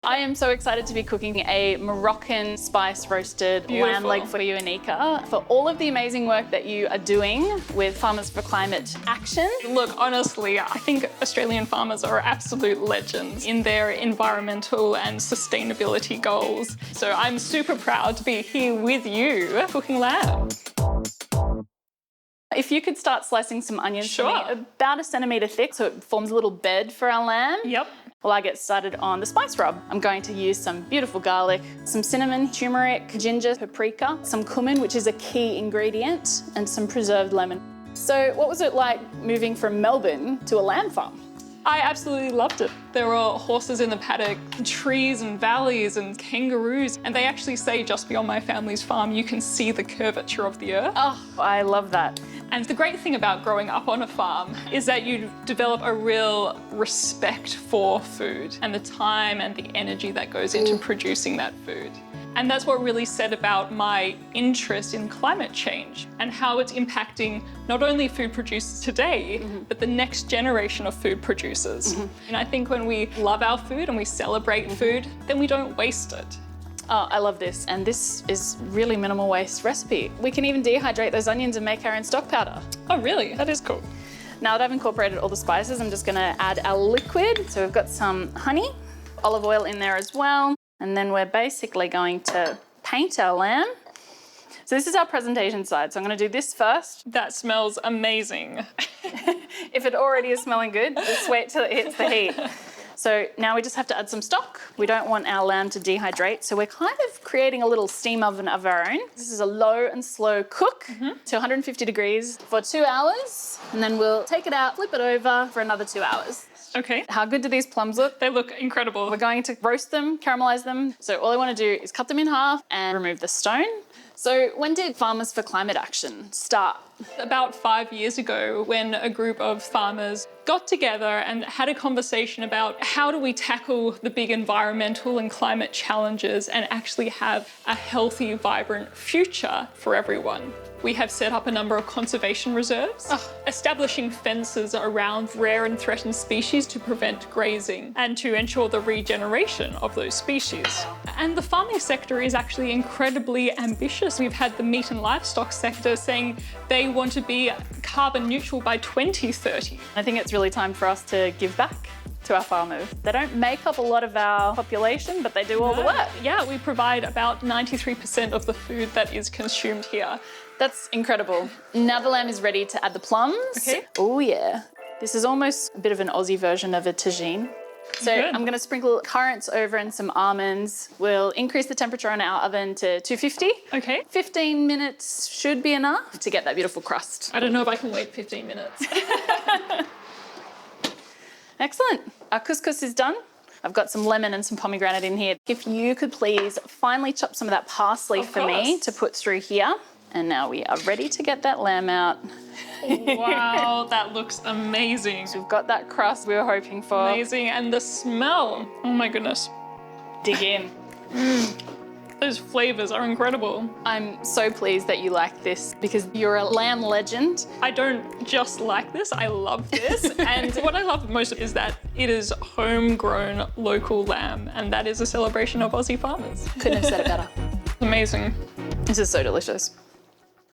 I am so excited to be cooking a Moroccan spice roasted lamb leg for you, Anika, for all of the amazing work that you are doing with Farmers for Climate Action. Look, honestly, I think Australian farmers are absolute legends in their environmental and sustainability goals. So I'm super proud to be here with you cooking lamb. If you could start slicing some onions for me, Sure. about 1 centimetre thick, so it forms a little bed for our lamb. Yep. While I get started on the spice rub, I'm going to use some beautiful garlic, some cinnamon, turmeric, ginger, paprika, some cumin, which is a key ingredient, and some preserved lemon. So what was it like moving from Melbourne to a lamb farm? I absolutely loved it. There were horses in the paddock, trees and valleys and kangaroos, and they actually say just beyond my family's farm you can see the curvature of the earth. Oh, I love that. And the great thing about growing up on a farm is that you develop a real respect for food and the time and the energy that goes into producing that food. And that's what really set about my interest in climate change and how it's impacting not only food producers today, but the next generation of food producers. And I think when we love our food and we celebrate food, then we don't waste it. Oh, I love this. And this is really minimal waste recipe. We can even dehydrate those onions and make our own stock powder. Oh, really? That is cool. Now that I've incorporated all the spices, I'm just gonna add our liquid. So we've got some honey, olive oil in there as well. And then we're basically going to paint our lamb. So this is our presentation side. So I'm gonna do this first. That smells amazing. If it already is smelling good, just wait till it hits the heat. So now we just have to add some stock. We don't want our lamb to dehydrate, so we're kind of creating a little steam oven of our own. This is a low and slow cook to 150 degrees for 2 hours, and then we'll take it out, flip it over for another 2 hours. Okay. How good do these plums look? They look incredible. We're going to roast them, caramelize them. So all I want to do is cut them in half and remove the stone. So when did Farmers for Climate Action start? About 5 years ago, when a group of farmers got together and had a conversation about how do we tackle the big environmental and climate challenges and actually have a healthy, vibrant future for everyone. We have set up a number of conservation reserves, establishing fences around rare and threatened species to prevent grazing and to ensure the regeneration of those species. And the farming sector is actually incredibly ambitious. We've had the meat and livestock sector saying they want to be carbon neutral by 2030. I think it's really time for us to give back to our farmers. They don't make up a lot of our population, but they do all the work. Yeah, we provide about 93% of the food that is consumed here. That's incredible. Now the lamb is ready to add the plums. Okay. Oh yeah. This is almost a bit of an Aussie version of a tagine. So Good. I'm gonna sprinkle currants over and some almonds. We'll increase the temperature on our oven to 250. Okay. 15 minutes should be enough to get that beautiful crust. I don't know if I can wait 15 minutes. Excellent. Our couscous is done. I've got some lemon and some pomegranate in here. If you could please finely chop some of that parsley for me to put through here. And now we are ready to get that lamb out. Wow, that looks amazing. We've got that crust we were hoping for. Amazing, and the smell. Oh my goodness. Dig in. Those flavors are incredible. I'm so pleased that you like this because you're a lamb legend. I don't just like this, I love this. And what I love most is that it is homegrown local lamb, and that is a celebration of Aussie farmers. Couldn't have said it better. Amazing. This is so delicious.